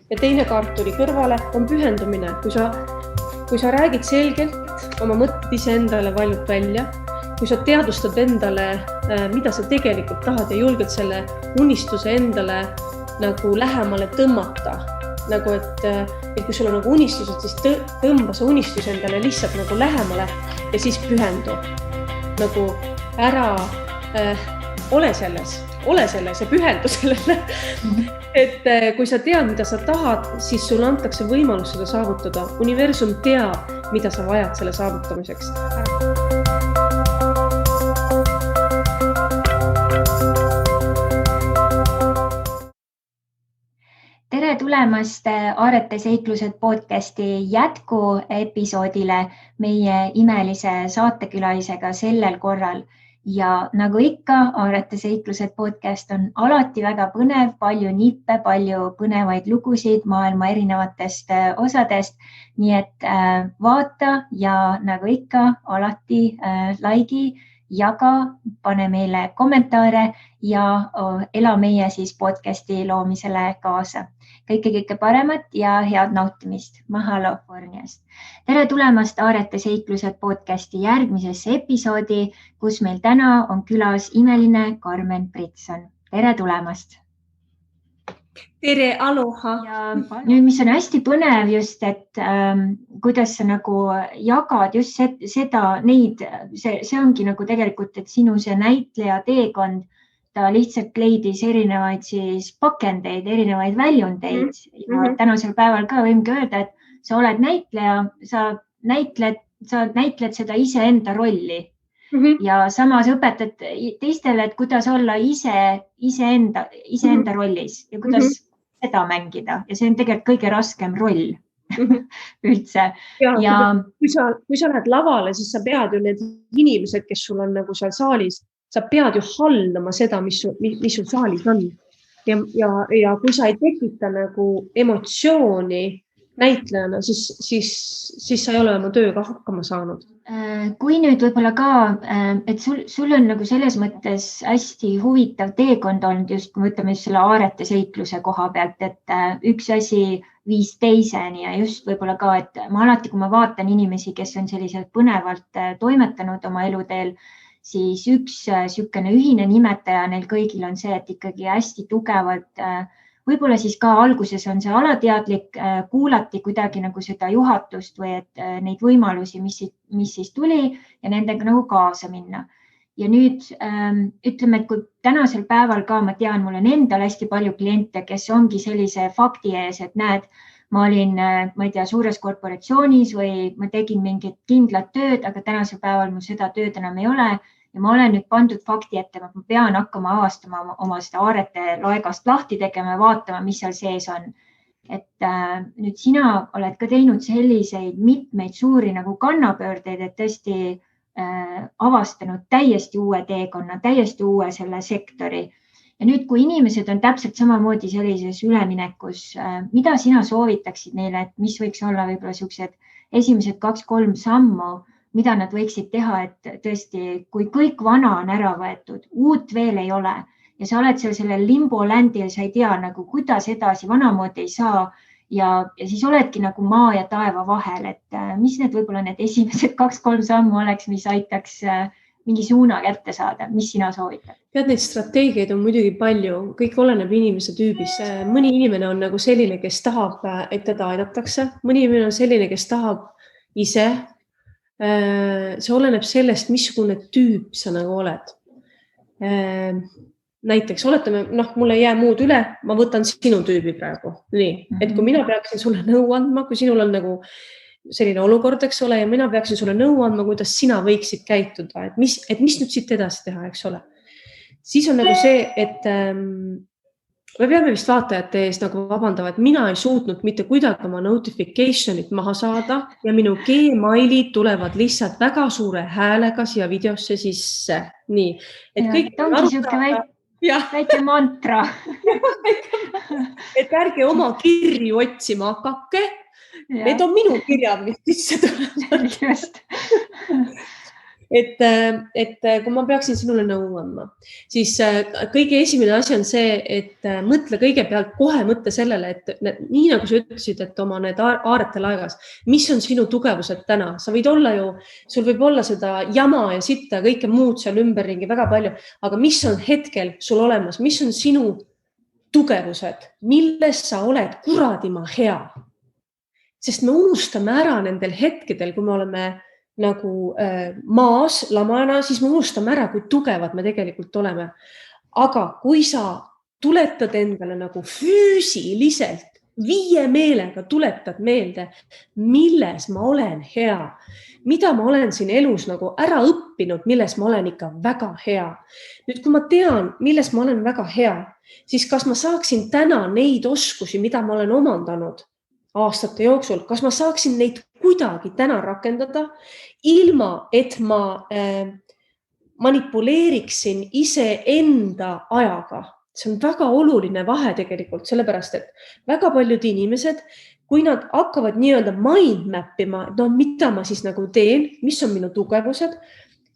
ja teine kaart tuli kõrvale, on pühendumine. Kui sa räägid selgelt oma mõtted iseendale valjult välja, kui sa teadvustad endale, mida sa tegelikult tahad ja julged selle unistuse endale nagu lähemale tõmmata, nagu et kui sul on nagu unistused, siis tõmba see unistus endale lihtsalt nagu lähemale ja siis pühendu. Nagu ära ole selles ja pühendu sellele. Et kui sa tead, mida sa tahad, siis sul antakse võimalus seda saavutada. Universum teab, mida sa vajad selle saavutamiseks. Tere tulemast Aarete seiklused podcasti jätku episoodile meie imelise saatekülalisega sellel korral. Ja nagu ikka, Aarete seiklused podcast on alati väga põnev, palju nippe, palju põnevaid lugusid maailma erinevatest osadest. Nii et vaata ja nagu ikka alati laigi, jaga, pane meile kommentaare ja ela meie siis podcasti loomisele kaasa. Kõike paremat ja head nautimist. Mahalo Forniast. Tere tulemast Aarete seiklused podcasti järgmisesse episoodi, kus meil täna on külas imeline Carmen Britson. Tere tulemast. Tere, aloha. Ja nüüd, mis on hästi põnev just, et kuidas sa nagu jagad just seda, see ongi nagu tegelikult, et sinu see näitleja teekond, ta lihtsalt leidis erinevaid siis pakendeid, erinevaid väljundeid ja tänasel päeval ka võimgi öelda, et sa oled näitleja, sa näitled seda iseenda rolli ja samas õpetad teistele, et kuidas olla iseenda rollis ja kuidas seda mängida ja see on tegelikult kõige raskem roll üldse. Ja kui sa lähed lavale, siis sa pead ju need inimesed, kes sul on nagu seal saalis, sa pead ju haldama seda, mis sul saalis on. Ja kui sa ei tekita nagu emotsiooni näitlejana, siis sa ei ole oma tööga hakkama saanud. Kui nüüd võib-olla ka, et sul on nagu selles mõttes hästi huvitav teekond olnud just, kui mõtleme just selle Aarete seikluse koha pealt, et üks asi viis teiseni ja just võib-olla ka, et ma alati, kui ma vaatan inimesi, kes on selliselt põnevalt toimetanud oma eluteel, siis üks sükene ühine nimetaja neil kõigil on see, et ikkagi hästi tugevalt, võib-olla siis ka alguses on see alateadlik, kuulati kuidagi nagu seda juhatust või et neid võimalusi, mis siis tuli ja nendega nagu kaasa minna. Ja nüüd ütleme, et kui tänasel päeval ka ma tean, mul on endal hästi palju kliente, kes ongi sellise fakti ees, et näed, ma olin, ma ei tea, suures korporatsioonis või ma tegin mingit kindlat tööd, aga tänasel päeval mul seda tööd enam ei ole. Ja ma olen nüüd pandud fakti ette, et ma pean hakkama avastama oma seda Aarete laegast lahti tegema ja vaatama, mis seal sees on. Et nüüd sina oled ka teinud selliseid mitmeid suuri nagu kannapöördeid, et tõesti avastanud täiesti uue teekonna, täiesti uue selle sektori. Ja nüüd, kui inimesed on täpselt samamoodi sellises üleminekus, mida sina soovitaksid neile, et mis võiks olla võib-olla sellised esimesed 2-3 sammu, mida nad võiksid teha, et tõesti, kui kõik vana on ära võetud, uut veel ei ole ja sa oled sellel limboländil, sa ei tea nagu, kuidas edasi, vanamoodi ei saa ja siis oledki nagu maa ja taeva vahel, et mis need võib-olla need esimesed 2-3 sammu oleks, mis aitaks mingi suuna kätte saada, mis sina soovitad? Tead, neid strateegiaid on muidugi palju, kõik oleneb inimese tüübis. Mõni inimene on nagu selline, kes tahab, et teda aidatakse, mõni inimene on selline, kes tahab ise. See oleneb sellest, missugune tüüp sa nagu oled. Näiteks oletame, mul ei jää muud üle, ma võtan sinu tüübi praegu. Nii, et kui mina peaksin sulle nõu andma, kui sinul on nagu selline olukord, eks ole, ja mina peaksin sulle nõu andma, kuidas sina võiksid käituda, et mis nüüd siit edasi teha, eks ole. Siis on nagu see, et me peame vist vaatajate ees nagu vabandama, et mina ei suutnud mitte kuidagi oma notificationit maha saada ja minu Gmailid tulevad lihtsalt väga suure häälega siia videosse sisse. Nii, et kõik ongi siuke väike mantra. Et ärge oma kirju otsima hakake. Need on minu kirjad, mis sisse tulevad. et kui ma peaksin sinule nõu andma, siis kõige esimene asi on see, et mõtle kõigepealt kohe mõtle sellele, et nii nagu sa ütlesid, et oma need aarete laegas, mis on sinu tugevused täna, sa võid olla ju, sul võib olla seda jama ja sitta, kõike muud seal ümberringi väga palju, aga mis on hetkel sul olemas, mis on sinu tugevused, milles sa oled kuradima hea. Sest me unustame ära nendel hetkedel, kui me oleme nagu maas lamana, siis me unustame ära, kui tugevad me tegelikult oleme. Aga kui sa tuletad endale nagu füüsiliselt, 5 meelega tuletad meelde, milles ma olen hea, mida ma olen siin elus nagu ära õppinud, milles ma olen ikka väga hea. Nüüd, kui ma tean, milles ma olen väga hea, siis kas ma saaksin täna neid oskusi, mida ma olen omandanud aastate jooksul, kas ma saaksin neid kuidagi täna rakendada, ilma et ma manipuleeriksin iseenda ajaga. See on väga oluline vahe tegelikult, sellepärast et väga paljud inimesed, kui nad hakkavad nii-öelda mind mappima, no mida ma siis nagu teen, mis on minu tugevused,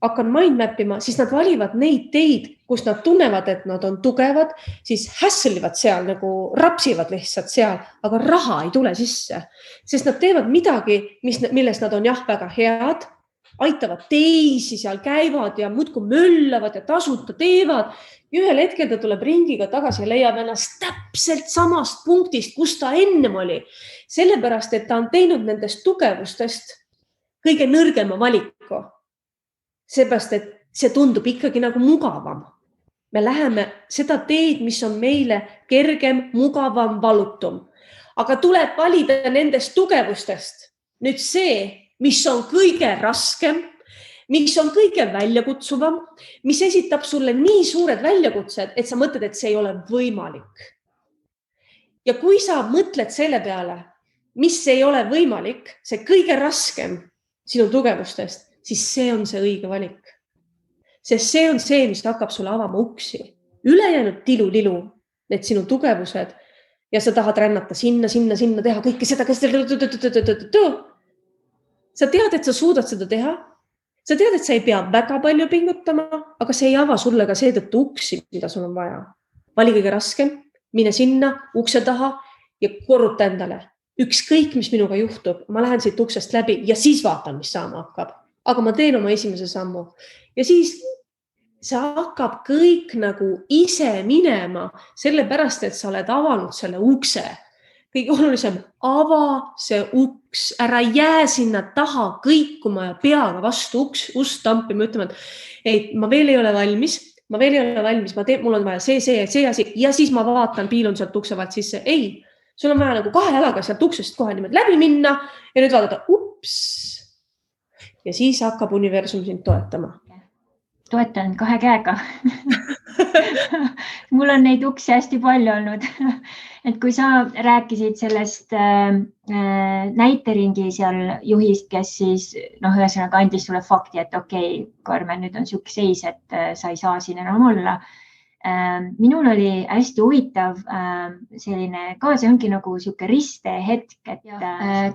hakkan mind mappima, siis nad valivad neid teid, kus nad tunnevad, et nad on tugevad, siis hässelivad seal, nagu rapsivad lihtsalt seal, aga raha ei tule sisse. Sest nad teevad midagi, milles nad on jah väga head, aitavad teisi, seal käivad ja muudkui möllavad ja tasuta teevad. Ja ühel hetkel ta tuleb ringiga tagasi ja leiab ennast täpselt samast punktist, kus ta ennem oli. Sellepärast, et ta on teinud nendest tugevustest kõige nõrgema valiku. Seepärast, et see tundub ikkagi nagu mugavam. Me läheme seda teed, mis on meile kergem, mugavam, valutum. Aga tuleb valida nendest tugevustest. Nüüd see, mis on kõige raskem, mis on kõige väljakutsuvam, mis esitab sulle nii suured väljakutsed, et sa mõtled, et see ei ole võimalik. Ja kui sa mõtled selle peale, mis ei ole võimalik, see kõige raskem sinu tugevustest, siis see on see õige valik. Sest see on see, mis hakkab sulle avama uksi. Ülejäänud tilu-lilu, need sinu tugevused ja sa tahad rännata sinna, teha kõike seda, sa tead, et sa suudad seda teha. Sa tead, et sa ei pea väga palju pingutama, aga see ei ava sulle ka seetõttu uksi, mida sul on vaja. Vali kõige raskem, mine sinna, ukse taha ja korruta endale. Ükskõik, mis minuga juhtub, ma lähen siit uksest läbi ja siis vaatan, mis saama hakkab. Aga ma teen oma esimese sammu. Ja siis see hakkab kõik nagu ise minema, sellepärast, et sa oled avanud selle ukse. Kõige olulisem, ava see uks, ära jää sinna taha kõikuma ja peaga vastu ust tampima, ütlema, et ma veel ei ole valmis, mul on vaja see asi ja siis ma vaatan, piilun sealt ukse vahelt sisse. Ei, sul on vaja nagu 2 jalaga sealt uksest kohe niimoodi läbi minna ja nüüd vaadata, ups. Ja siis hakkab universum sind toetama. Toetan 2 käega. Mul on neid uksi hästi palju olnud. Et kui sa rääkisid sellest näiteringi seal juhist, kes siis ühesõnaga andis sulle fakti, et okei, Karmen, nüüd on siuke seis, et sa ei saa siin enam olla. Minul oli hästi huvitav selline ka, see ongi nagu siuke ristehetk, et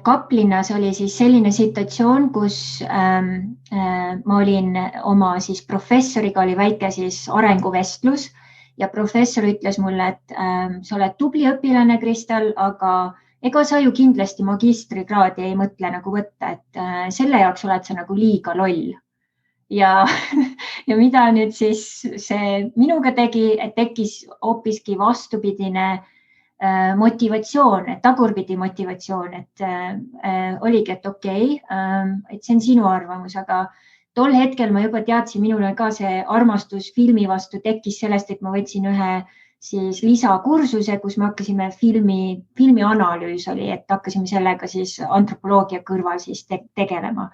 Kaplinnas oli siis selline situatsioon, kus ma olin oma siis professoriga, oli väike siis arenguvestlus ja professor ütles mulle, et sa oled tubli õpilane, Kristel, aga ega sa ju kindlasti magistrikraadi ei mõtle nagu võtta, et selle jaoks oled sa nagu liiga loll. Ja mida nüüd siis see minuga tegi, et tekkis hoopiski vastupidine motivatsioon, et tagurpidi motivatsioon, et oligi, et okei, et see on sinu arvamus, aga tol hetkel ma juba teadsin, minul ka see armastus filmi vastu tekkis sellest, et ma võtsin ühe siis lisakursuse, kus me hakkasime filmi analüüs oli, et hakkasime sellega siis antropoloogia kõrval siis tegelema.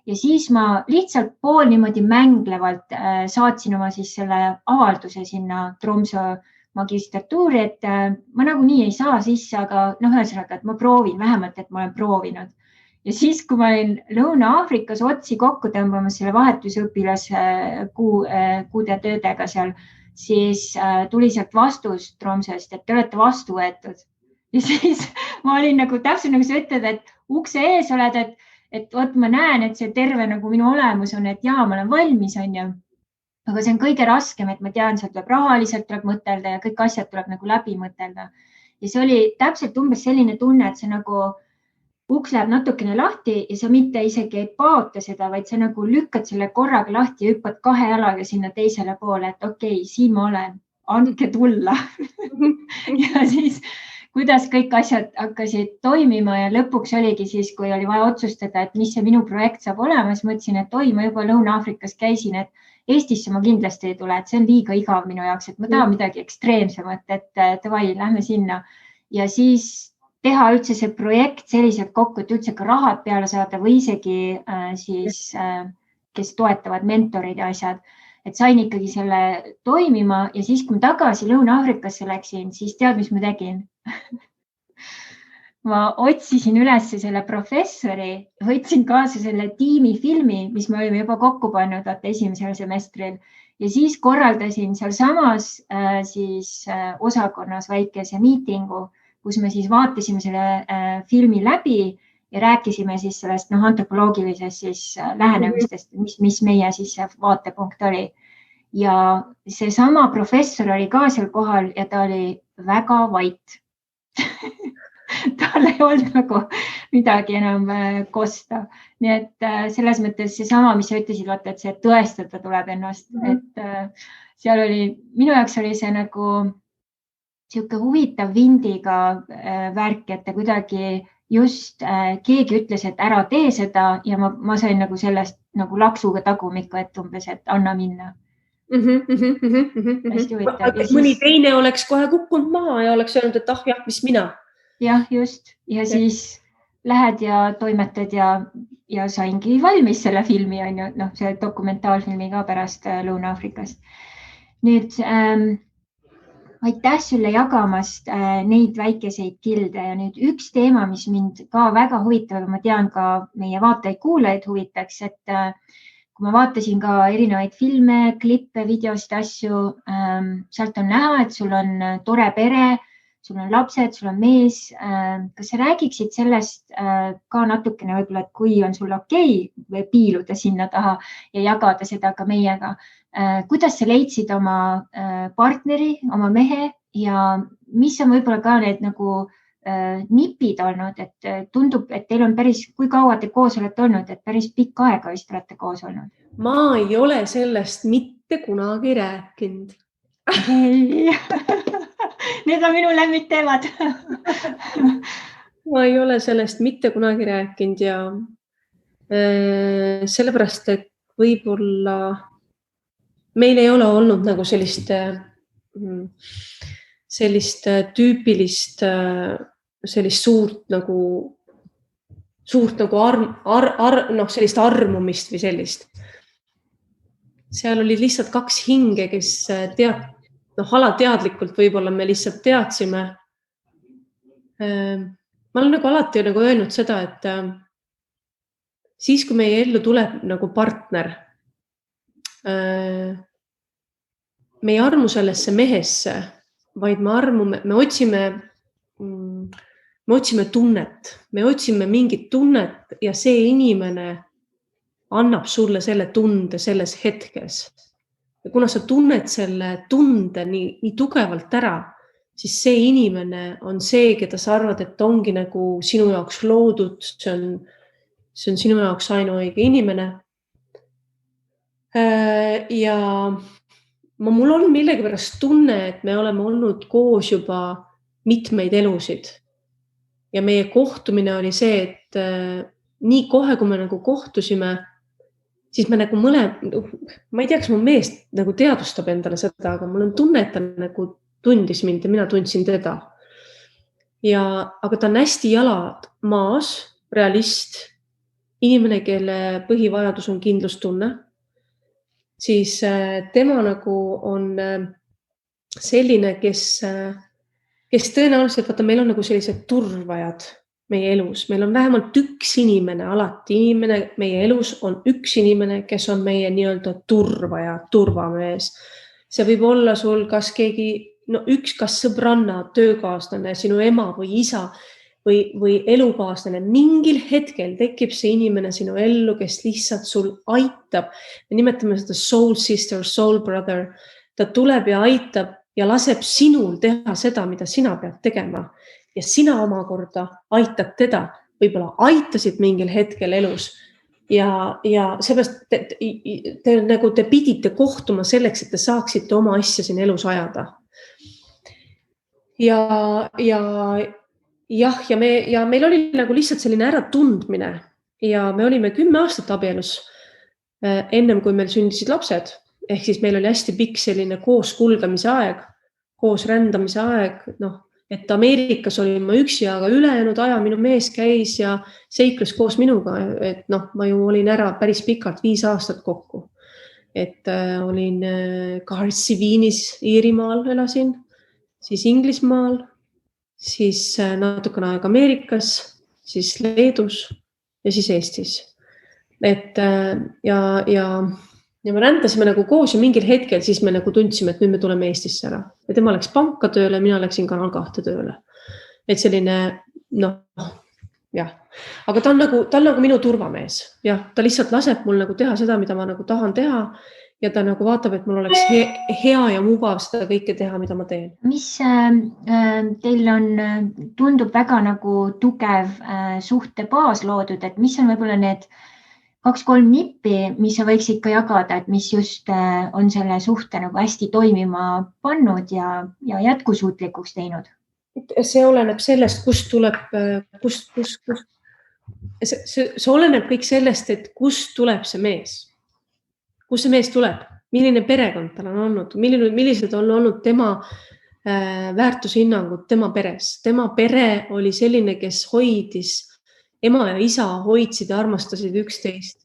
Ja siis ma lihtsalt pool niimoodi mänglevalt saatsin oma siis selle avalduse sinna Tromsø magistratuuri, et ma nagu nii ei saa sisse, aga ühesõnaga, et ma proovin, vähemalt, et ma olen proovinud. Ja siis, kui ma olin Lõuna-Aafrikas otsi kokku tõmbamas selle vahetusõpilase kuude töödega seal, siis tuli sealt vastus Tromsøst, et te olete vastu võetud. Ja siis ma olin nagu täpselt nagu sa ütled, et ukse ees oled, et vot ma näen, et see terve nagu minu olemus on, et jaa, ma olen valmis, on ju. Aga see on kõige raskem, et ma tean, seal tuleb rahaliselt tuleb mõtelda ja kõik asjad tuleb nagu läbi mõtelda. Ja see oli täpselt umbes selline tunne, et see nagu uks läheb natukene lahti ja sa mitte isegi ei paota seda, vaid sa nagu lükkad selle korraga lahti ja hüppad 2 jalaga sinna teisele poole, et okei, siin ma olen, andke tulla. Ja siis, kuidas kõik asjad hakkasid toimima ja lõpuks oligi siis, kui oli vaja otsustada, et mis see minu projekt saab olema, siis mõtlesin, et oi, ma juba Lõuna-Aafrikas käisin, et Eestisse ma kindlasti ei tule, et see on liiga igav minu jaoks, et ma tahan midagi ekstreemsemat, et davai, lähme sinna. Ja siis teha üldse see projekt selliselt kokku, et üldse ka rahad peale saada või isegi siis, kes toetavad mentorid ja asjad, et sain ikkagi selle toimima ja siis, kui ma tagasi Lõuna-Aafrikasse läksin, siis tead, mis ma tegin? Ma otsisin üles selle professori, võtsin kaasa selle tiimifilmi, mis me olime juba kokku pannud esimesel semestril ja siis korraldasin seal samas siis osakonnas väikese miitingu, kus me siis vaatasime selle filmi läbi ja rääkisime siis sellest antropoloogilisest siis lähenemistest, mis meie siis vaatepunkt oli. Ja see sama professor oli ka seal kohal ja ta oli väga vait. Tal ei olnud nagu midagi enam kosta. Nii et selles mõttes seesama, mis sa ütlesid, vaata, et see tõestada tuleb ennast, et seal oli, minu jaoks oli see nagu sihuke huvitav vindiga värk, et ta kuidagi just keegi ütles, et ära tee seda ja ma sain nagu sellest nagu laksuga tagumikku, et umbes, et anna minna. Hästi huvitav. Mõni teine oleks kohe kukkunud maha ja oleks öelnud, et jah, mis mina. Jah, just. Ja siis lähed ja toimetad ja saingi valmis selle filmi, on ju, see dokumentaalfilmi ka pärast Lõuna-Aafrikast. Nüüd aitäh sulle jagamast neid väikeseid kilde ja nüüd üks teema, mis mind ka väga huvitab, ma tean ka meie vaatajaid-kuulajaid huvitaks, et kui ma vaatasin ka erinevaid filme, klippe, videosid, asju, sealt on näha, et sul on tore pere, sul on lapsed, sul on mees. Kas sa räägiksid sellest ka natukene võib-olla, et kui on sul okei piiluda sinna taha ja jagada seda ka meiega? Kuidas sa leidsid oma partneri, oma mehe ja mis on võib-olla ka need nagu nipid olnud, et tundub, et teil on päris, kui kaua te koos olete olnud, et päris pikk aega vist olete koos olnud? Ma ei ole sellest mitte kunagi rääkinud. Need on minu lemmikteemad. Ma ei ole sellest mitte kunagi rääkinud ja sellepärast, et võib-olla meil ei ole olnud nagu sellist tüüpilist, sellist suurt nagu sellist armumist või sellist. Seal oli lihtsalt 2 hinge, kes alateadlikult võib-olla me lihtsalt teadsime. Ma olen nagu alati nagu öelnud seda, et siis, kui meie ellu tuleb nagu partner, me ei armu sellesse mehesse, vaid me otsime tunnet, me otsime mingit tunnet ja see inimene annab sulle selle tunde selles hetkes. Ja kuna sa tunned selle tunde nii tugevalt ära, siis see inimene on see, keda sa arvad, et ongi nagu sinu jaoks loodud, see on sinu jaoks ainuõige inimene. Ja mul on millegipärast tunne, et me oleme olnud koos juba mitmeid elusid. Ja meie kohtumine oli see, et nii kohe, kui me nagu kohtusime, siis me nagu ma ei tea, kas mu mees nagu teadvustab endale seda, aga mul on tunne, et ta nagu tundis mind ja mina tundsin teda. Aga ta on hästi jalad maas, realist, inimene, kelle põhivajadus on kindlustunne, siis tema nagu on selline, kes tõenäoliselt, vaata, meil on nagu sellised turvajad meie elus. Meil on vähemalt üks inimene, alati inimene, meie elus on üks inimene, kes on meie nii-öelda turvaja, turvamees. See võib olla sul kas keegi, kas sõbranna, töökaaslane, sinu ema või isa, või elukaaslane, mingil hetkel tekib see inimene sinu ellu, kes lihtsalt sul aitab. Me nimetame seda soul sister, soul brother. Ta tuleb ja aitab ja laseb sinul teha seda, mida sina pead tegema. Ja sina omakorda aitad teda. Võib-olla aitasid mingil hetkel elus. Ja seepärast te pidite kohtuma selleks, et te saaksite oma asja siin elus ajada. Ja meil oli nagu lihtsalt selline äratundmine ja me olime 10 aastat abielus ennem, kui meil sündisid lapsed. Ehk siis meil oli hästi pikk selline koos kulgemise aeg, koos rändamise aeg, et Ameerikas olin ma üksi, aga ülejäänud aja minu mees käis ja seikles koos minuga, et ma ju olin ära päris pikalt, 5 aastat kokku. Et olin Cardiffis Iirimaal elasin, siis Inglismaal, siis natukene aeg Ameerikas, siis Leedus ja siis Eestis. Et ja me rändasime nagu koos ja mingil hetkel siis me nagu tundsime, et nüüd me tuleme Eestisse ära. Ja tema läks panka tööle, mina läksin Kanal 2 tööle. Et selline, jah. Aga ta on nagu minu turvamees. Jah, ta lihtsalt laseb mul nagu teha seda, mida ma nagu tahan teha. Ja ta nagu vaatab, et mul oleks hea ja mugav seda kõike teha, mida ma teen. Mis teil on, tundub väga nagu tugev suhte baas loodud, et mis on võib-olla need 2-3 nippi, mis sa võiksid ka jagada, et mis just on selle suhte nagu hästi toimima pannud ja jätkusuutlikuks teinud? See oleneb sellest, kust tuleb, see oleneb kõik sellest, et kust tuleb see mees. Kust see mees tuleb? Milline perekond tal on olnud? Millised on olnud tema väärtushinnangud tema peres? Tema pere oli selline, kes hoidis. Ema ja isa hoidsid ja armastasid üksteist.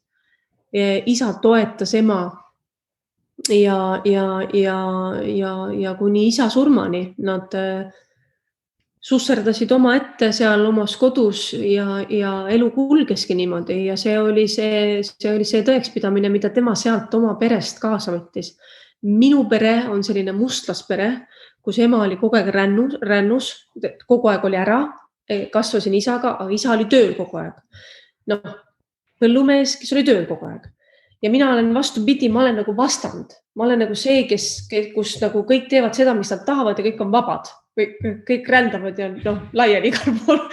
Isa toetas ema ja kuni isa surmani nad susserdasid oma ette seal omas kodus ja elu kulgeski niimoodi ja see oli see tõekspidamine, mida tema sealt oma perest kaasa võttis. Minu pere on selline mustlaspere, kus ema oli kogu aeg rännus, kogu aeg oli ära. Kasvasin isaga, aga isa oli tööl kogu aeg. Põllumees, kes oli tööl kogu aeg. Ja mina olen vastupidi, ma olen nagu vastand. Ma olen nagu see, kus nagu kõik teevad seda, mis nad tahavad ja kõik on vabad. Kõik rändavad ja laiali igal pool.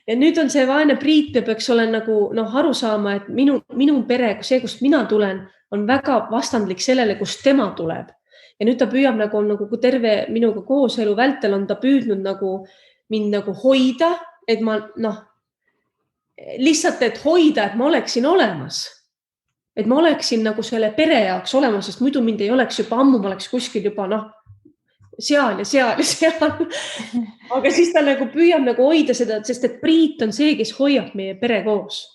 Ja nüüd on see vaene Priit ja peaks olen nagu aru saama, et minu pere, see, kust mina tulen, on väga vastandlik sellele, kust tema tuleb. Ja nüüd ta püüab nagu terve minuga kooselu vältel on ta püüdnud mind nagu hoida, et ma lihtsalt, et hoida, et ma oleksin olemas. Et ma oleksin nagu selle pere jaoks olemas, sest muidu mind ei oleks juba ammu, ma oleks kuskil juba seal ja seal ja seal. Aga siis ta nagu püüab nagu hoida seda, sest et Priit on see, kes hoiab meie pere koos.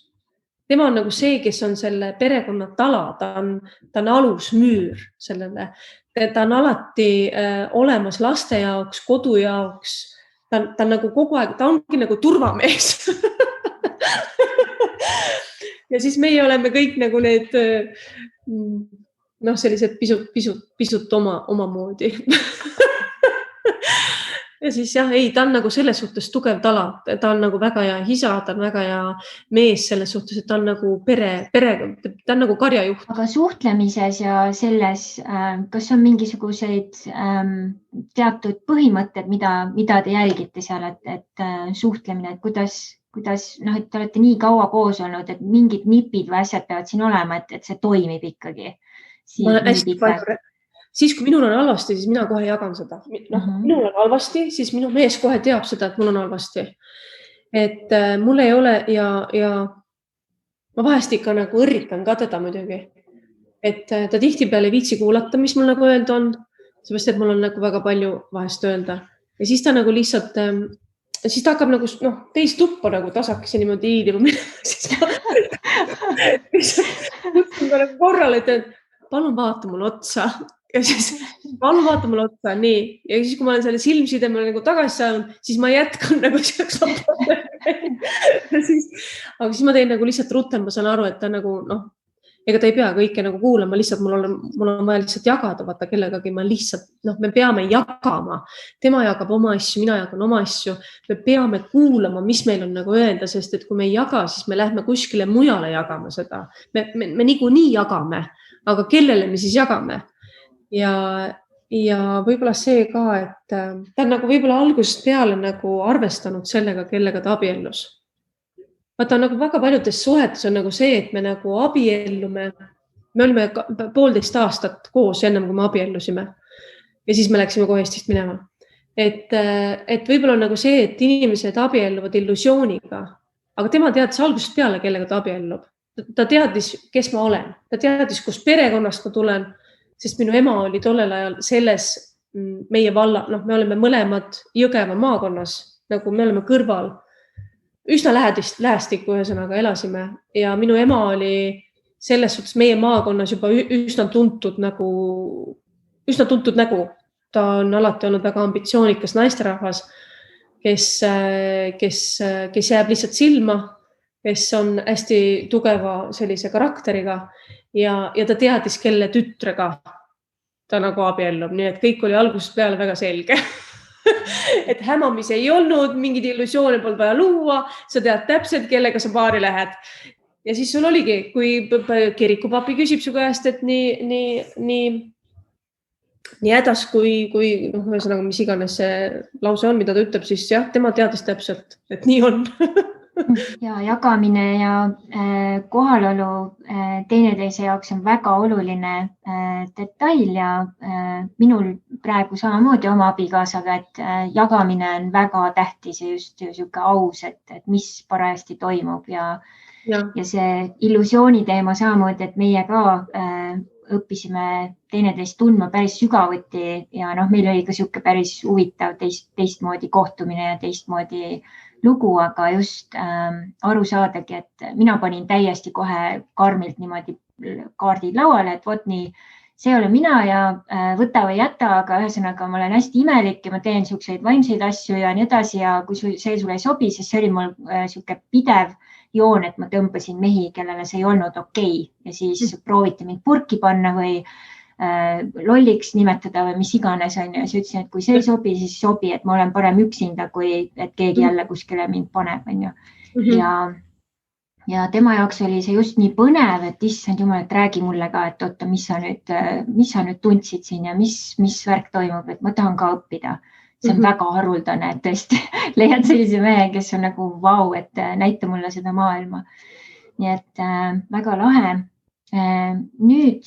Tema on nagu see, kes on selle perekonna tala, ta on alusmüür sellele. Ta on alati olemas laste jaoks, kodu jaoks. Ta on nagu kogu aeg, ta ongi nagu turvamees. Ja siis meie oleme kõik nagu need sellised pisut oma moodi. Ja siis jah, ta on nagu selles suhtes tugev tala. Ta on nagu väga hea isa, ta on väga hea mees selles suhtes, et ta on nagu pere, ta on nagu karjajuht. Aga suhtlemises ja selles, kas on mingisuguseid teatud põhimõtted, mida te jälgite seal, et suhtlemine, et kuidas, et te olete nii kaua koos olnud, et mingid nipid või asjad peavad siin olema, et see toimib ikkagi. Siis, kui minul on halvasti, siis mina kohe jagan seda. Minul on halvasti, siis minu mees kohe teab seda, et mul on halvasti. Et mul ei ole ja ma vahest ikka nagu õrritan ka teda muidugi. Et ta tihti peale viitsi kuulata, mis mul nagu öelda on. Seepärast, et mul on nagu väga palju vahest öelda. Ja siis ta nagu lihtsalt, siis ta hakkab nagu teist tuppa nagu tasakese niimoodi hiilima. Siis ma kutsun ta nagu korrale, et palun vaata mulle otsa. Ja siis palun vaata mulle otsa, nii. Ja siis, kui ma olen selle silmsidemele nagu tagasi saanud, siis ma jätkan nagu selleks aga siis ma teen nagu lihtsalt rutten, ma saan aru, et ta nagu, ega ta ei pea kõike nagu kuulama, lihtsalt mul on vaja lihtsalt jagada, vaata kellegagi ma lihtsalt, me peame jagama. Tema jagab oma asju, mina jagan oma asju. Me peame kuulama, mis meil on nagu öelda, sest et kui me ei jaga, siis me lähme kuskile mujale jagama seda. Me niikuinii jagame, aga kellele me siis jagame? Ja võib-olla see ka, et ta on nagu võib-olla algusest peale nagu arvestanud sellega, kellega ta abiellus. Vaata nagu väga paljudes suhetes on nagu see, et me nagu abiellume. Me olime 1,5 aastat koos ennem, kui me abiellusime. Ja siis me läksime kohe Eestist minema. Et võib-olla on nagu see, et inimesed abielluvad illusiooniga, aga tema teadis algusest peale, kellega ta abiellub. Ta teadis, kes ma olen. Ta teadis, kus perekonnast ma tulen. Sest minu ema oli tollel ajal selles meie valla, me oleme mõlemad Jõgeva maakonnas, nagu me oleme kõrval, üsna lähestikku ühesõnaga elasime ja minu ema oli selles suhtes meie maakonnas juba üsna tuntud nägu. Ta on alati olnud väga ambitsioonikas naisterahvas, kes jääb lihtsalt silma, kes on hästi tugeva sellise karakteriga. Ja ta teadis, kelle tütrega ta nagu abiellub, nii et kõik oli algusest peale väga selge. Et hämamis ei olnud, mingid illusioone polnud vaja luua, sa tead täpselt, kellega sa paari lähed. Ja siis sul oligi, kui kirikupapi küsib su käest, et nii hädas kui ühesõnaga, mis iganes see lause on, mida ta ütleb, siis jah, tema teadis täpselt, et nii on. Ja jagamine ja kohalolu teineteise jaoks on väga oluline detail ja minul praegu samamoodi oma abikaasaga, et jagamine on väga tähtis ja just siuke aus, et mis parajasti toimub ja see illusiooni teema samamoodi, et meie ka õppisime teineteist tundma päris sügavuti ja meil oli ka siuke päris huvitav teistmoodi kohtumine ja teistmoodi lugu, aga just aru saadagi, et mina panin täiesti kohe karmilt niimoodi kaardid lauale, et vot nii, see ole mina ja võta või jäta, aga ühesõnaga ma olen hästi imelik ja ma teen siukseid vaimseid asju ja nii edasi ja kui see sulle ei sobi, siis see oli mul siuke pidev joon, et ma tõmbasin mehi, kellele see ei olnud okei ja siis prooviti mind purki panna või lolliks nimetada või mis iganes on ja siis ütlesin, et kui see ei sobi, siis sobi, et ma olen parem üksinda, kui et keegi jälle kuskile mind paneb, on ju. Ja tema jaoks oli see just nii põnev, et issand jumal, et räägi mulle ka, et oota, mis sa nüüd tundsid siin ja mis värk toimub, et ma tahan ka õppida. See on väga haruldane, et tõesti leiad sellise mehe, kes on nagu vau, et näita mulle seda maailma. Nii et väga lahe. Nüüd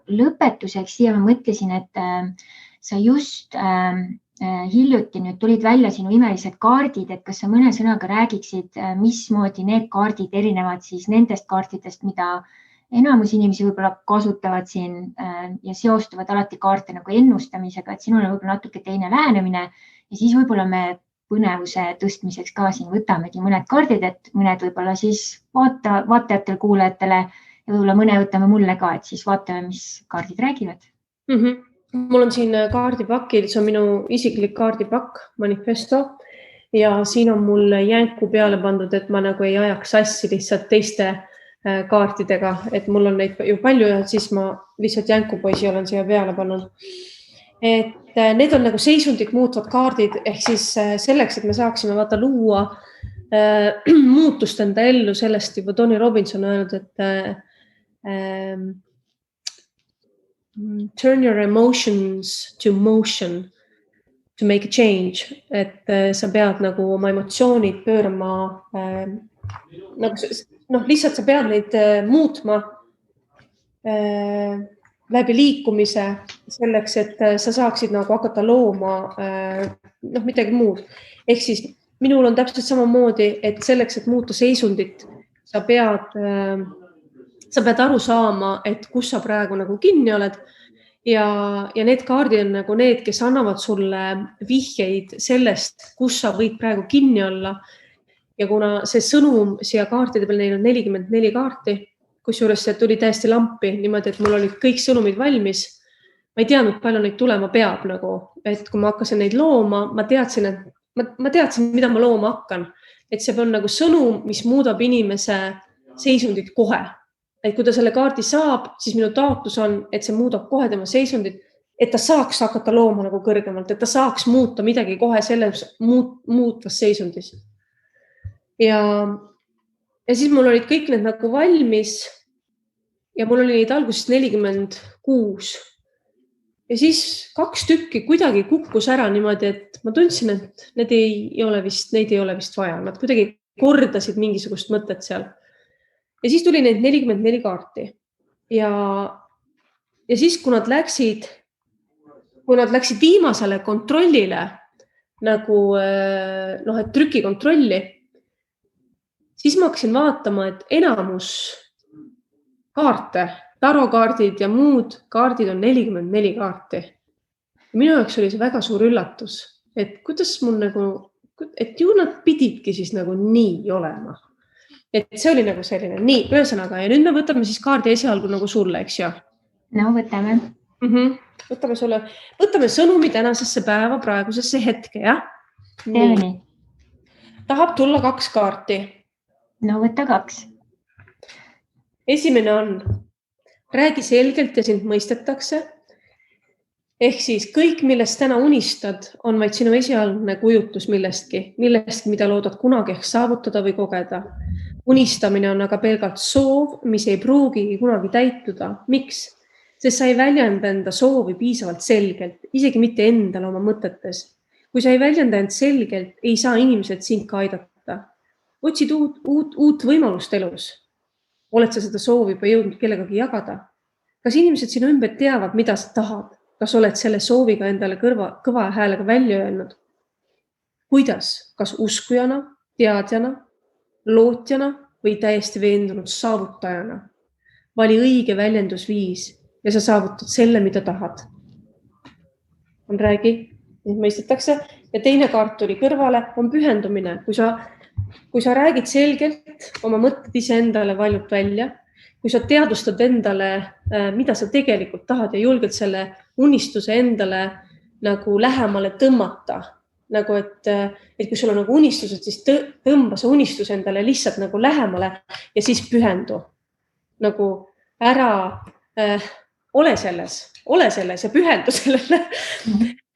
lõpetuseks siia ma mõtlesin, et sa just hiljuti nüüd tulid välja sinu imelised kaardid, et kas sa mõne sõnaga räägiksid, mismoodi need kaardid erinevad siis nendest kaartidest, mida enamus inimesi võib-olla kasutavad siin ja seostavad alati kaarte nagu ennustamisega, et sinul on võib-olla natuke teine lähenemine ja siis võib-olla me põnevuse tõstmiseks ka siin võtamegi mõned kaardid, et mõned võib-olla siis vaatajatele, kuulajatele ja võib-olla mõne võtame mulle ka, et siis vaatame, mis kaardid räägivad. Mul on siin kaardipakil, see on minu isiklik kaardipakk, manifesto ja siin on mul jänku peale pandud, et ma nagu ei ajaks sassi lihtsalt teiste kaartidega, et mul on neid ju palju ja siis ma lihtsalt jänkupoisi olen siia peale pannud. Et need on nagu seisundit muutvad kaardid, ehk siis selleks, et me saaksime luua muutust enda ellu, sellest juba Tony Robbins on öelnud, et turn your emotions to motion to make a change, et sa pead nagu oma emotsioonid pöörama lihtsalt sa pead neid muutma läbi liikumise selleks, et sa saaksid nagu hakata looma midagi muud. Ehk siis minul on täpselt samamoodi, et selleks, et muuta seisundit, sa pead aru saama, et kus sa praegu nagu kinni oled ja need kaardid on nagu need, kes annavad sulle vihjeid sellest, kus sa võid praegu kinni olla. Ja kuna see sõnum siia kaartide peal, neil on 44 kaarti, kusjuures see tuli täiesti lampi niimoodi, et mul olid kõik sõnumid valmis. Ma ei teadnud, palju neid tulema peab, et kui ma hakkasin neid looma, ma teadsin, mida ma looma hakkan. Et see on nagu sõnum, mis muudab inimese seisundit kohe. et kui ta selle kaardi saab, siis minu taotlus on, et see muudab kohe tema seisundit, et ta saaks hakata looma nagu kõrgemalt, et ta saaks muuta midagi kohe selles muutvas seisundis. Ja siis mul olid kõik need nagu valmis ja mul oli neid algusest 46. Ja siis 2 tükki kuidagi kukkus ära niimoodi, et ma tundsin, et neid ei ole vist vaja. Nad kuidagi kordasid mingisugust mõtet seal. Ja siis tuli neid 44 kaarti. Ja siis, kui nad läksid viimasele kontrollile, nagu et trükikontrolli, siis ma hakkasin vaatama, et enamus kaarte, tarokaardid ja muud kaardid on 44 kaarti. Ja minu jaoks oli see väga suur üllatus, et kuidas mul et ju nad pididki siis nagu nii olema. Et see oli nagu selline, nii, ühesõnaga, ja nüüd me võtame siis kaardi esialgu nagu sulle, eks ju? No, võtame. Võtame sõnumi tänasesse päeva, praegusesse hetke, jah? Nii. Tahab tulla 2 kaarti. No, võtta 2. Esimene on, räägi selgelt ja sind mõistetakse. Ehk siis kõik, millest täna unistad, on vaid sinu esialgne kujutus millestki, mida loodad kunagi ehk saavutada või kogeda. Unistamine on aga pelgalt soov, mis ei pruugigi kunagi täituda. Miks? Sest sa ei väljenda enda soovi piisavalt selgelt, isegi mitte endale oma mõtetes. Kui sa ei väljenda end selgelt, ei saa inimesed sind ka aidata. Otsid uut võimalust elus. Oled sa seda soovi juba jõudnud kellegagi jagada? Kas inimesed sinu ümber teavad, mida sa tahad? Kas oled selle sooviga endale kõva häälega välja öelnud? Kuidas? Kas uskujana, teadjana, lootjana või täiesti veendunud saavutajana? Vali õige väljendusviis ja sa saavutad selle, mida tahad. On räägi, mõistetakse. Ja teine kaart tuli kõrvale, on pühendumine. Kui sa räägid selgelt, oma mõtted ise endale valjult välja, kui sa teadvustad endale, mida sa tegelikult tahad ja julged selle unistuse endale nagu lähemale tõmmata, nagu et kui sul on nagu unistused, siis tõmba see unistus endale lihtsalt nagu lähemale ja siis pühendu. Nagu ära ole selles ja pühendu sellele.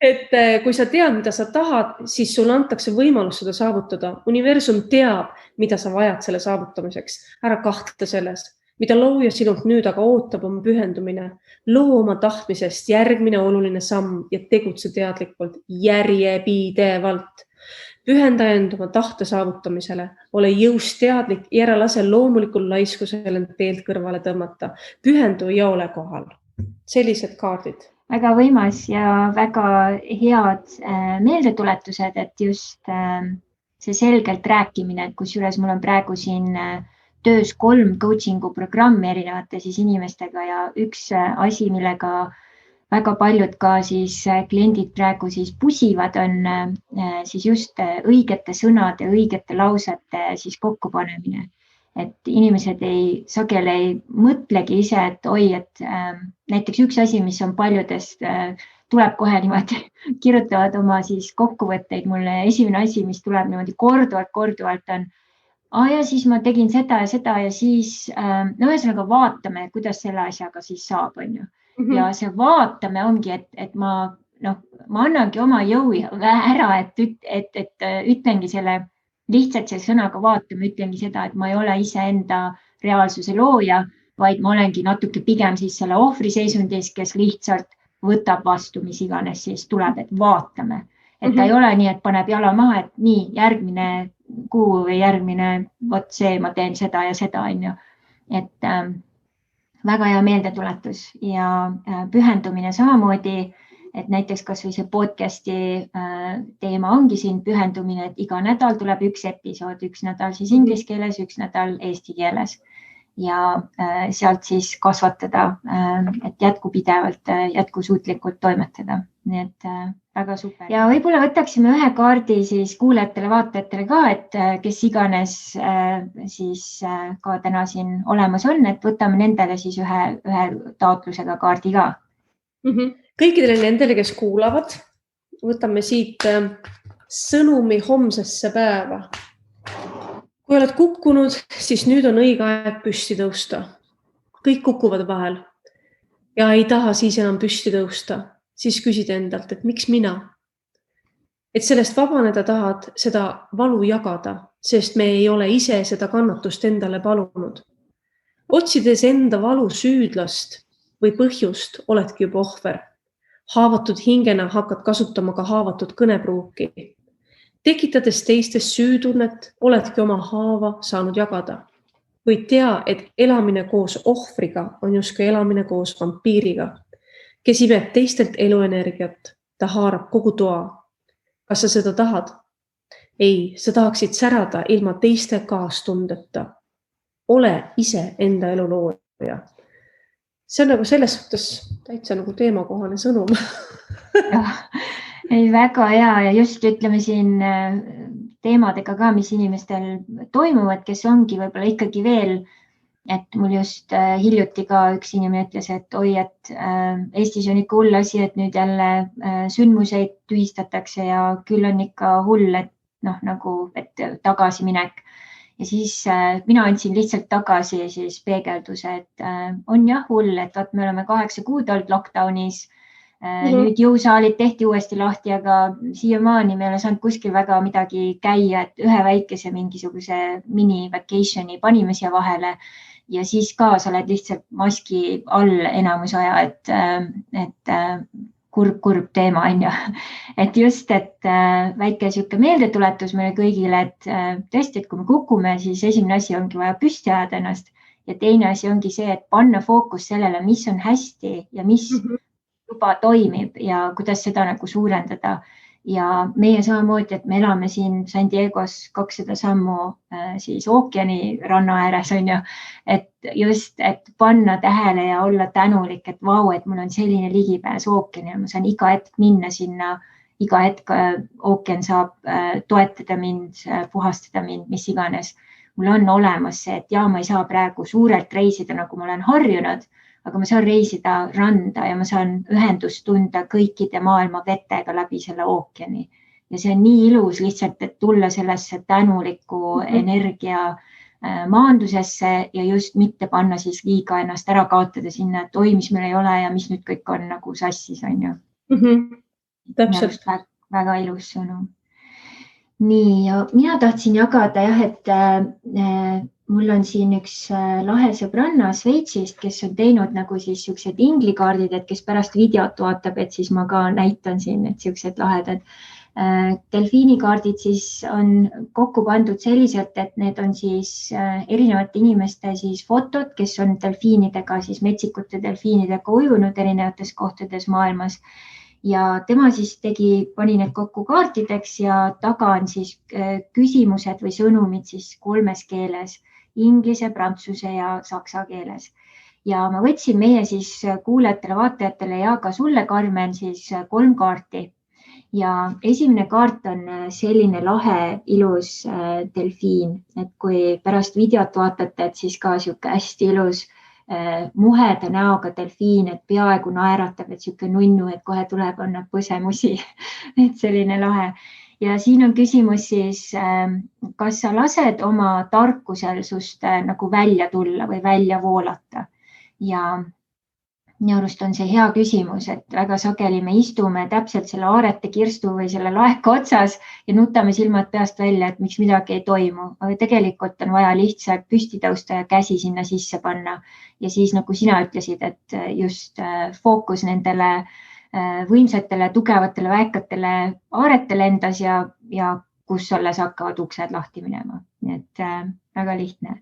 Et kui sa tead, mida sa tahad, siis sulle antakse võimalus seda saavutada. Universum teab, mida sa vajad selle saavutamiseks. Ära kahtle selles. Mida looja sinult nüüd aga ootab oma pühendumine. Loo oma tahtmisest järgmine oluline samm ja tegutse teadlikult, järjepidevalt. Pühenda end oma tahte saavutamisele. Ole jõust teadlik ja ära lase loomulikul laiskusel end teelt kõrvale tõmmata. Pühendu ja ole kohal. Sellised kaardid. Väga võimas ja väga head meeldetuletused, et just see selgelt rääkimine, et kusjuures mul on praegu siin töös 3 coachingu programmi erinevate siis inimestega ja üks asi, millega väga paljud ka siis kliendid praegu siis pusivad, on siis just õigete sõnade, õigete lausete siis kokkupanemine. Et inimesed sageli ei mõtlegi ise, et et näiteks üks asi, mis on paljudest, tuleb kohe niimoodi, kirjutavad oma siis kokkuvõtteid mulle. Esimene asi, mis tuleb niimoodi korduvalt on, ja siis ma tegin seda ja siis, ühesõnaga vaatame, kuidas selle asjaga siis saab, on ju. Ja see vaatame ongi, et ma annangi oma jõu ära, et ütlengi selle lihtsalt selle sõnaga vaatame, ütlengi seda, et ma ei ole iseenda reaalsuse looja, vaid ma olengi natuke pigem siis selle ohvri seisundis, kes lihtsalt võtab vastu, mis iganes siis tuleb, et vaatame. Et ta ei ole nii, et paneb jala maha, et nii, järgmine kuu või järgmine, vot see, ma teen seda ja seda, on ju. Et väga hea meeldetuletus ja pühendumine samamoodi, et näiteks kas või see podcasti teema ongi siin pühendumine, et iga nädal tuleb üks episood, üks nädal siis inglise keeles, üks nädal eesti keeles ja sealt siis kasvatada, et jätkupidevalt, jätkusuutlikult toimetada. Nii et väga super. Ja võib-olla võtaksime ühe kaardi siis kuulajatele, vaatajatele ka, et kes iganes siis ka täna siin olemas on, et võtame nendele siis ühe taotlusega kaardi ka. Kõikidele nendele, kes kuulavad, võtame siit sõnumi homsesse päeva. Kui oled kukkunud, siis nüüd on õige aeg püsti tõusta. kõik kukuvad vahel ja ei taha siis enam püsti tõusta, siis küsid endalt, et miks mina? Et sellest vabaneda tahad seda valu jagada, sest me ei ole ise seda kannatust endale palunud. Otsides enda valu süüdlast või põhjust, oledki juba ohver. Haavatud hingena hakkad kasutama ka haavatud kõnepruuki. Tekitades teistes süütunnet, oledki oma haava saanud jagada. Võid tea, et elamine koos ohvriga on justkui elamine koos vampiiriga, kes imeb teistelt eluenergiat, ta haarab kogu toa. Kas sa seda tahad? Ei, sa tahaksid särada ilma teiste kaastundeta. Ole ise enda elu looja. See on nagu selles suhtes täitsa nagu teemakohane sõnum. Ei, väga hea ja just ütleme siin teemadega ka, mis inimestel toimuvad, kes ongi võib-olla ikkagi veel, et mul just hiljuti ka üks inimene ütles, et oi, et Eestis on ikka hull asi, et nüüd jälle sündmuseid tühistatakse ja küll on ikka hull, et nagu, et tagasiminek. Ja siis mina andsin lihtsalt tagasi siis peegelduse, et on jah hull, et me oleme 8 kuud olnud lockdownis. Nüüd jõusaalid tehti uuesti lahti, aga siiamaani me ei ole saanud kuskil väga midagi käia, et ühe väikese mingisuguse mini-vacationi panime siia vahele ja siis ka sa oled lihtsalt maski all enamus aja, et kurb teema on ju. Et just, et väike siuke meeldetuletus meile kõigile, et tõesti, et kui me kukume, siis esimene asi ongi vaja püsti ajada ennast ja teine asi ongi see, et panna fookus sellele, mis on hästi ja mis juba toimib ja kuidas seda nagu suurendada. Ja meie samamoodi, et me elame siin San Diegos 200 sammu siis ookeani ranna ääres on ju, et just, et panna tähele ja olla tänulik, et vau, et mul on selline ligipääs ookeani ja ma saan iga hetk minna sinna, iga hetk ookean saab toetada mind, puhastada mind, mis iganes. Mul on olemas see, et ma ei saa praegu suurelt reisida, nagu ma olen harjunud, aga ma saan reisida randa ja ma saan ühendust tunda kõikide maailma vetega läbi selle ookeani. Ja see on nii ilus lihtsalt, et tulla sellesse tänuliku energia maandusesse ja just mitte panna siis liiga ennast ära kaotada sinna, et oi, mis meil ei ole ja mis nüüd kõik on nagu sassis, on ju. Täpselt. Väga ilus sõnum. Nii, ja mina tahtsin jagada jah, et mul on siin üks lahe sõbranna Sveitsist, kes on teinud nagu siis siuksed inglikaardid, et kes pärast videot vaatab, et siis ma ka näitan siin, et siuksed lahedad. Delfiinikaardid siis on kokku pandud selliselt, et need on siis erinevate inimeste siis fotod, kes on delfiinidega, siis metsikute delfiinidega ujunud erinevates kohtades maailmas. Ja tema siis pani need kokku kaartideks ja taga on siis küsimused või sõnumid siis 3 keeles. Inglise, prantsuse ja saksa keeles. Ja ma võtsin meie siis kuulajatele, vaatajatele ja ka sulle, Karmen, siis 3 kaarti. Ja esimene kaart on selline lahe, ilus delfiin, et kui pärast videot vaatate, et siis ka siuke hästi ilus muheda näoga delfiin, et peaaegu naeratab, et siuke nunnu, et kohe tuleb, annab põsemusi. Et selline lahe. Ja siin on küsimus siis, kas sa lased oma tarkusel sust nagu välja tulla või välja voolata? Ja minu arust on see hea küsimus, et väga sageli me istume täpselt selle aarete kirstu või selle laeka otsas ja nutame silmad peast välja, et miks midagi ei toimu. Aga tegelikult on vaja lihtsalt püsti tõusta ja käsi sinna sisse panna. Ja siis nagu sina ütlesid, et just fookus nendele võimsatele, tugevatele, väikatele aaretele endas ja kus olles hakkavad uksed lahti minema. Nii et väga lihtne.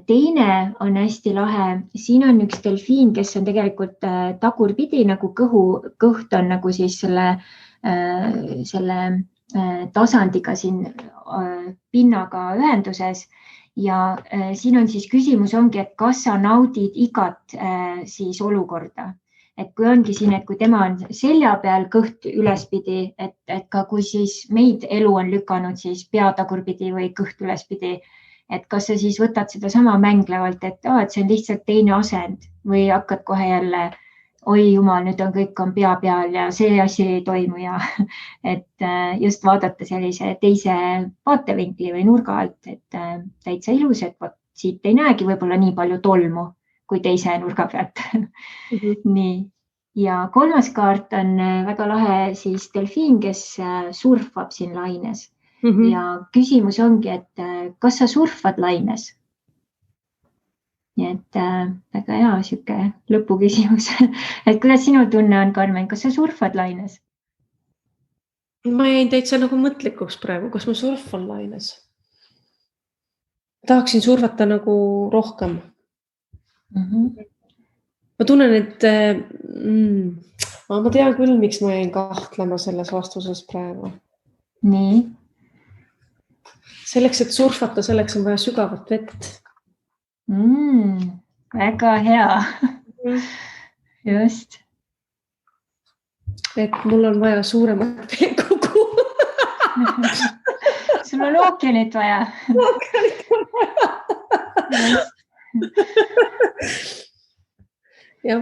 Teine on hästi lahe. Siin on üks delfiin, kes on tegelikult tagurpidi, nagu kõht on nagu siis selle tasandiga siin pinnaga ühenduses. Ja siin on siis küsimus ongi, et kas sa naudid igat siis olukorda. Et kui ongi siin, et kui tema on selja peal kõht ülespidi, et ka kui siis meid elu on lükanud siis pea tagurpidi või kõht ülespidi, et kas sa siis võtad seda sama mänglevalt, et see on lihtsalt teine asend või hakkad kohe jälle, oi jumal, nüüd on kõik on pea peal ja see asi ei toimu ja et just vaadata sellise teise vaatevinkli või nurga alt, et täitsa ilus, et siit ei näegi võib-olla nii palju tolmu, kui teise nurga pealt. Nii. Ja kolmas kaart on väga lahe siis delfiin, kes surfab siin laines. Ja küsimus ongi, et kas sa surfad laines? Nii et väga hea siuke lõpuküsimus. Et kuidas sinu tunne on, Karmen, kas sa surfad laines? Ma jäin täitsa nagu mõtlikuks praegu, kas ma surfan laines. Tahaksin surfata nagu rohkem. Ma tunnen, et ma tean küll, miks ma jäin kahtlema selles vastuses praegu. Nii. Selleks, et surfata, selleks on vaja sügavat vett. Väga hea. Just. Et mul on vaja suuremat veekogu. Sul on ookeanit vaja. Ookeanit on vaja. Jah.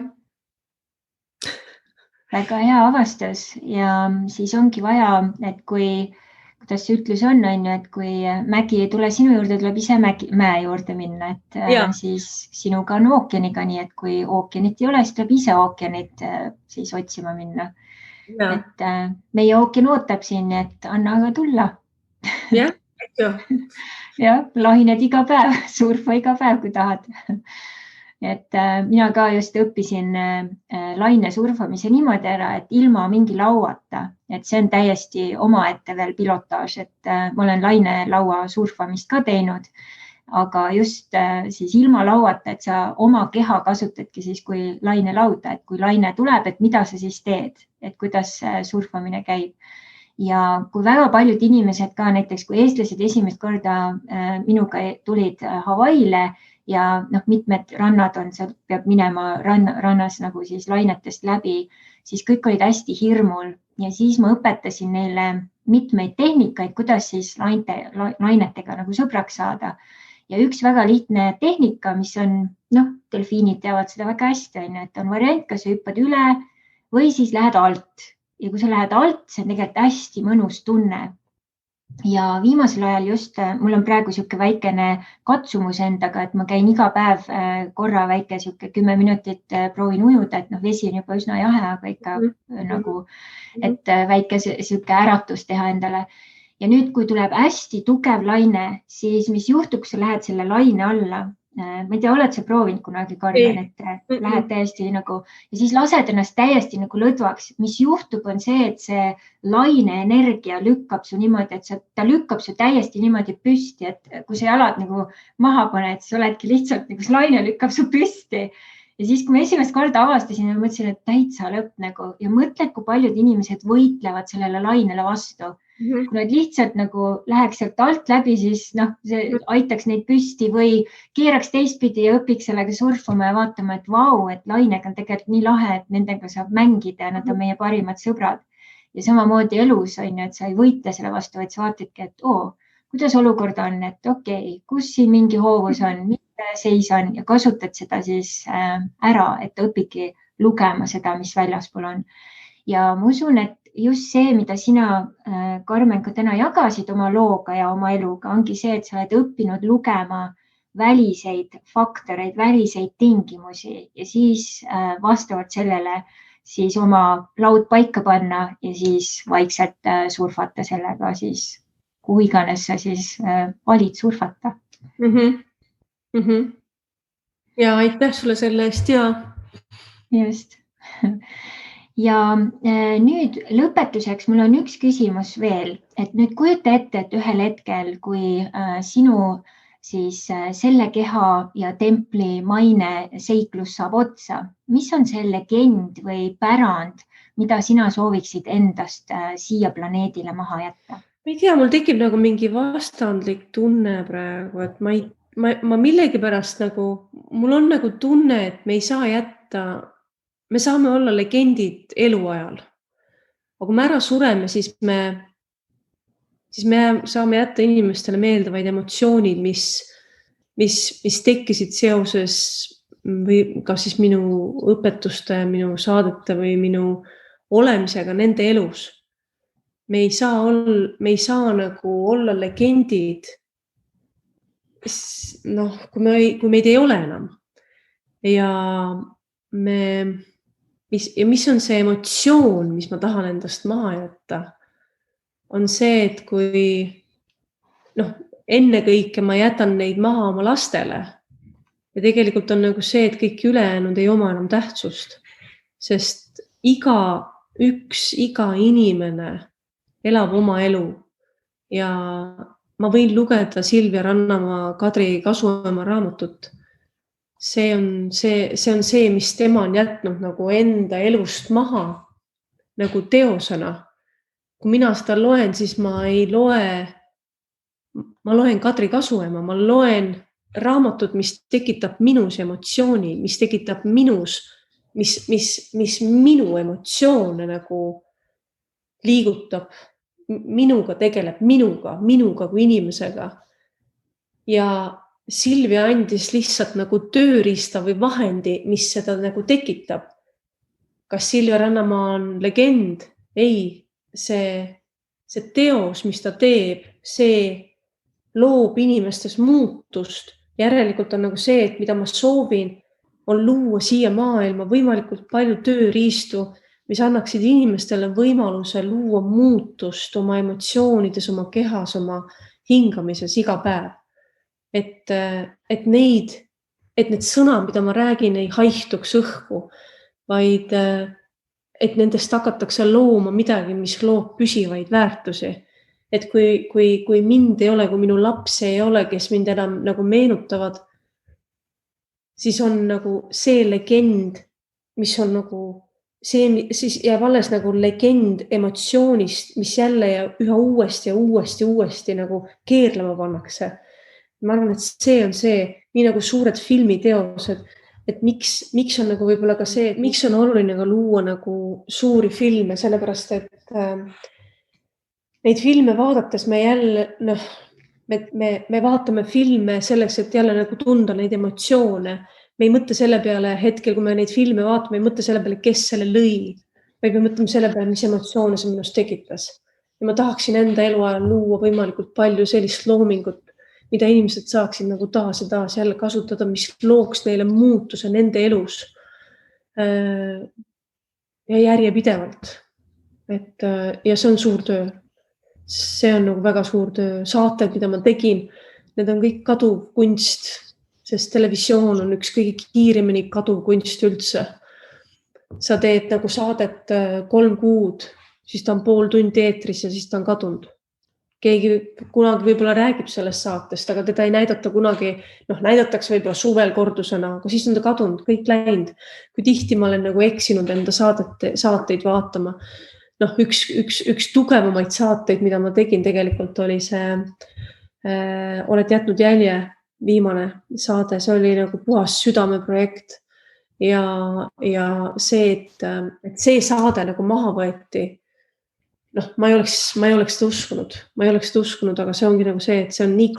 Väga hea avastus ja siis ongi vaja, et kuidas see ütlus on, et kui mägi ei tule sinu juurde, tuleb ise mäe juurde minna, et siis sinuga on ookeaniga, nii et kui ookeanit ei ole, siis tuleb ise ookeanit siis otsima minna. Ja. Et meie ookean ootab siin, et anna aga tulla. Jah, jah, lahined iga päev, surfa iga päev, kui tahad. Et mina ka just õppisin laine surfamise niimoodi ära, et ilma mingi lauata, et see on täiesti omaette veel pilotaaž, et ma olen laine laua surfamist ka teinud, aga just siis ilma lauata, et sa oma keha kasutadki siis kui laine lauda, et kui laine tuleb, et mida sa siis teed, et kuidas surfamine käib. Ja kui väga paljud inimesed ka näiteks, kui eestlased esimest korda minuga tulid Hawaiile ja mitmed rannad on, seal peab minema rannas nagu siis lainetest läbi, siis kõik olid hästi hirmul ja siis ma õpetasin neile mitmeid tehnikaid, kuidas siis lainetega nagu sõbraks saada. Ja üks väga lihtne tehnika, mis on, delfiinid teavad seda väga hästi, et on variant, kas sa hüppad üle või siis lähed alt. Ja kui sa lähed alt, see on tegelikult hästi mõnus tunne. Ja viimasel ajal just, mul on praegu siuke väikene katsumus endaga, et ma käin iga päev korra väike siuke 10 minutit proovin ujuda, et vesi on juba üsna jahe, aga ikka nagu, et väike siuke äratus teha endale. Ja nüüd, kui tuleb hästi tugev laine, siis mis juhtub, kui sa lähed selle laine alla? Ma ei tea, oled sa proovinud kunagi, Karmen, et lähed täiesti nagu ja siis lased ennast täiesti nagu lõdvaks. Mis juhtub on see, et see laine energia lükkab su niimoodi, et ta lükkab su täiesti niimoodi püsti, et kui sa jalad nagu maha paned, siis oledki lihtsalt nagu see laine lükkab su püsti. Ja siis, kui ma esimest korda avastasin, ma mõtlesin, et täitsa lõpp nagu ja mõtled, kui paljud inimesed võitlevad sellele lainele vastu. Kui nad lihtsalt nagu läheks sealt alt läbi, siis see aitaks neid püsti või keeraks teistpidi ja õpiks sellega surfama ja vaatama, et vau, et lainega on tegelikult nii lahe, et nendega saab mängida ja nad on meie parimad sõbrad. Ja samamoodi elus on, et sa ei võitle selle vastu, vaid sa vaatadki, et kuidas olukord on, et okei, kus siin mingi hoovus on, mis seis on ja kasutad seda siis ära, et õpidki lugema seda, mis väljaspool on. Ja ma usun, et just see, mida sina, Karmen, ka täna jagasid oma looga ja oma eluga, ongi see, et sa oled õppinud lugema väliseid faktoreid, väliseid tingimusi ja siis vastavalt sellele siis oma laud paika panna ja siis vaikselt surfata sellega siis, kuhu iganes sa siis valid surfata. Ja aitäh sulle selle eest ja. Just. Ja nüüd lõpetuseks mul on üks küsimus veel, et nüüd kujuta ette, et ühel hetkel, kui sinu siis selle keha ja templi maine seiklus saab otsa, mis on see legend või pärand, mida sina sooviksid endast siia planeedile maha jätta? Ma ei tea, mul tekib nagu mingi vastandlik tunne praegu, et ma millegipärast nagu, mul on nagu tunne, et me ei saa jätta, me saame olla legendid eluajal. Aga kui me ära sureme, siis me saame jätta inimestele meeldivaid emotsioonid, mis tekkisid seoses või kas siis minu õpetuste, minu saadete või minu olemisega nende elus. Me ei saa nagu olla legendid, kui meid ei ole enam. ja mis on see emotsioon, mis ma tahan endast maha jätta, on see, et kui ennekõike ma jätan neid maha oma lastele ja tegelikult on nagu see, et kõik ülejäänud ei oma enam tähtsust, sest iga inimene elab oma elu ja ma võin lugeda Silvia Rannamaa Kadri Kasuema raamatut. See on see, mis tema on jätnud nagu enda elust maha nagu teosena. Kui mina seda loen, siis ma loen Kadri Kasuema, ma loen raamatut, mis tekitab minus emotsiooni, mis tekitab minus, mis minu emotsioone nagu liigutab, minuga tegeleb, minuga kui inimesega. Ja Silvia andis lihtsalt nagu tööriista või vahendi, mis seda nagu tekitab. Kas Silvia Rannamaa on legend? Ei, see teos, mis ta teeb, see loob inimestes muutust. Järelikult on nagu see, et mida ma soovin, on luua siia maailma võimalikult palju tööriistu, mis annaksid inimestele võimaluse luua muutust oma emotsioonides, oma kehas, oma hingamises iga päev. Et need sõnad, mida ma räägin, ei haihtuks õhku, vaid et nendest hakatakse looma midagi, mis loob püsivaid väärtusi. Et kui mind ei ole, kui minu laps ei ole, kes mind enam nagu meenutavad, siis on nagu see legend, mis on nagu see, siis jääb alles nagu legend emotsioonist, mis jälle ja üha uuesti nagu keerlema pannakse. Ma arvan, et see on see, nii nagu suured filmiteosed, et miks on nagu võib-olla ka see, miks on oluline ka luua nagu suuri filme, sellepärast, et neid filme vaadates me jälle, me vaatame filme selleks, et jälle nagu tunda neid emotsioone. Me ei mõtle selle peale hetkel, kui me neid filme vaatame, ei mõtle selle peale, kes selle lõi. Vaid me mõtleme selle peale, mis emotsioone see minust tekitas. Ja ma tahaksin enda eluajal luua võimalikult palju sellist loomingut, mida inimesed saaksid nagu taas ja taas jälle kasutada, mis looks neile muutuse nende elus ja järjepidevalt. Ja see on suur töö. See on nagu väga suur töö. Saated, mida ma tegin, need on kõik kaduv kunst, sest televisioon on üks kõige kiiremini kaduv kunst üldse. Sa teed nagu saadet 3 kuud, siis ta on pool tundi eetris ja siis ta on kadunud. Keegi kunagi võib-olla räägib sellest saatest, aga teda ei näidata kunagi, näidatakse võib-olla suvel kordusena, aga siis on ta kadunud, kõik läinud. Kui tihti ma olen nagu eksinud enda saateid vaatama. Üks tugevamaid saateid, mida ma tegin tegelikult oli see Oled jätnud jälje, viimane saade, see oli nagu puhas südameprojekt ja see, et see saade nagu maha võeti, ma ei oleks seda uskunud, aga see ongi nagu see, et see on nii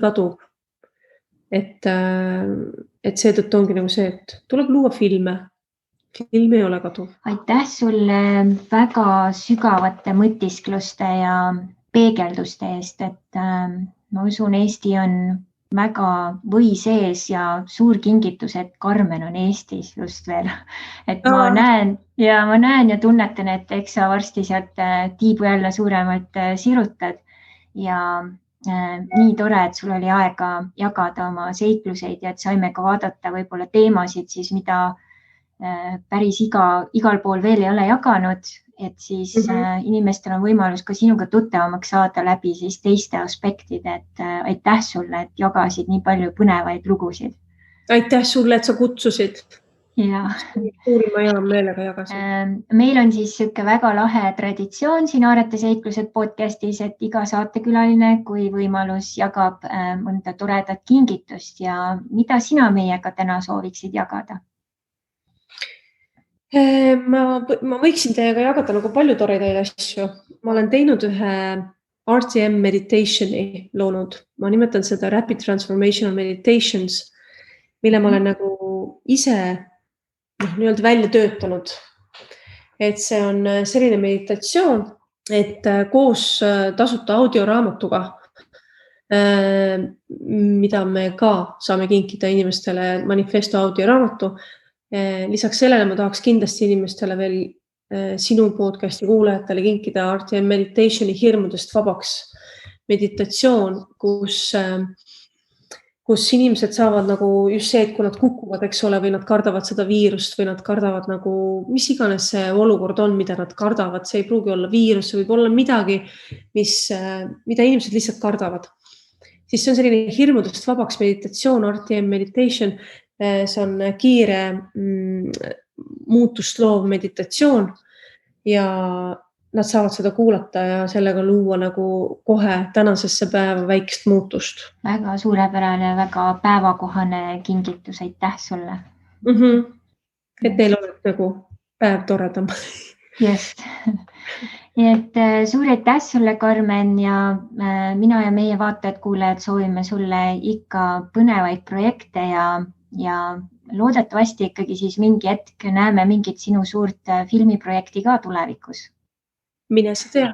kaduv, et seetõttu ongi nagu see, et tuleb luua filme. Film ei ole kaduv. Aitäh sulle väga sügavate mõtiskluste ja peegelduste eest, et ma usun, Eesti on väga või sees ja suur kingitus, et Karmen on Eestis just veel. Et ma näen ja tunnetan, et eks sa varsti sealt tiibu jälle suuremalt sirutad ja nii tore, et sul oli aega jagada oma seikluseid ja et saime ka vaadata võib-olla teemasid, siis mida päris igal pool veel ei ole jaganud, et siis inimestel on võimalus ka sinuga tuttavamaks saada läbi siis teiste aspektide, et aitäh sulle, et jagasid nii palju põnevaid lugusid. Aitäh sulle, et sa kutsusid. Ja. Suurima hea meelega jagasin. Meil on siis siuke väga lahe traditsioon siin Aarete seiklused podcastis, et iga saatekülaline, kui võimalus, jagab mõnda toredat kingitust ja mida sina meiega täna sooviksid jagada? Ma võiksin teiega jagada nagu palju toredaid asju. Ma olen teinud ühe RTM meditationi loonud. Ma nimetan seda Rapid Transformational Meditations, mille ma olen nagu ise nii-öelda välja töötanud. Et see on selline meditatsioon, et koos tasuta audioraamatuga mida me ka saame kinkida inimestele manifesto audioraamatu. Lisaks sellele ma tahaks kindlasti inimestele veel sinu podcasti kuulajatele kinkida RTM Meditationi hirmudest vabaks meditatsioon, kus inimesed saavad nagu just see, et kui nad kukuvad, eks ole, või nad kardavad seda viirust või nad kardavad nagu, mis iganes see olukord on, mida nad kardavad, see ei pruugi olla viirus, see võib olla midagi, mida inimesed lihtsalt kardavad. Siis see on selline hirmudest vabaks meditatsioon, RTM Meditation, see on kiire muutust loov meditatsioon ja nad saavad seda kuulata ja sellega luua nagu kohe tänasesse päeva väikest muutust. Väga suurepärane, väga päevakohane kingitus, aitäh sulle. Et teil oleks nagu päev toredam. Just. Nii et suur aitäh sulle, Karmen, ja mina ja meie vaatajad-kuulajad soovime sulle ikka põnevaid projekte ja loodetavasti ikkagi siis mingi hetk näeme mingit sinu suurt filmiprojekti ka tulevikus. Mine sa tea.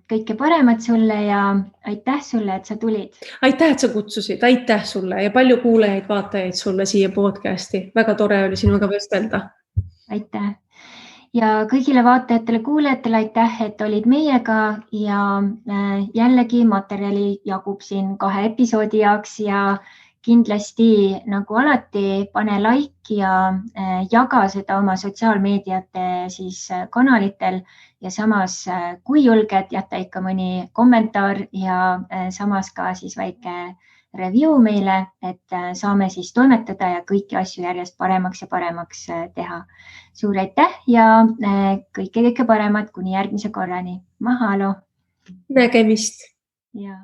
Kõike paremat sulle ja aitäh sulle, et sa tulid. Aitäh, et sa kutsusid. Aitäh sulle ja palju kuulajaid, vaatajaid sulle siia podcasti. Väga tore oli sinuga vestelda. Aitäh. Ja kõigile vaatajatele, kuulajatele aitäh, et olid meiega ja jällegi materjali jagub siin 2 episoodi jaoks ja kindlasti nagu alati pane like ja jaga seda oma sotsiaalmeediate siis kanalitel ja samas kui julged jätta ikka mõni kommentaar ja samas ka siis väike review meile, et saame siis toimetada ja kõiki asju järjest paremaks ja paremaks teha. Suur aitäh ja kõike paremat kuni järgmise korrani. Mahalo! Nägemist! Ja.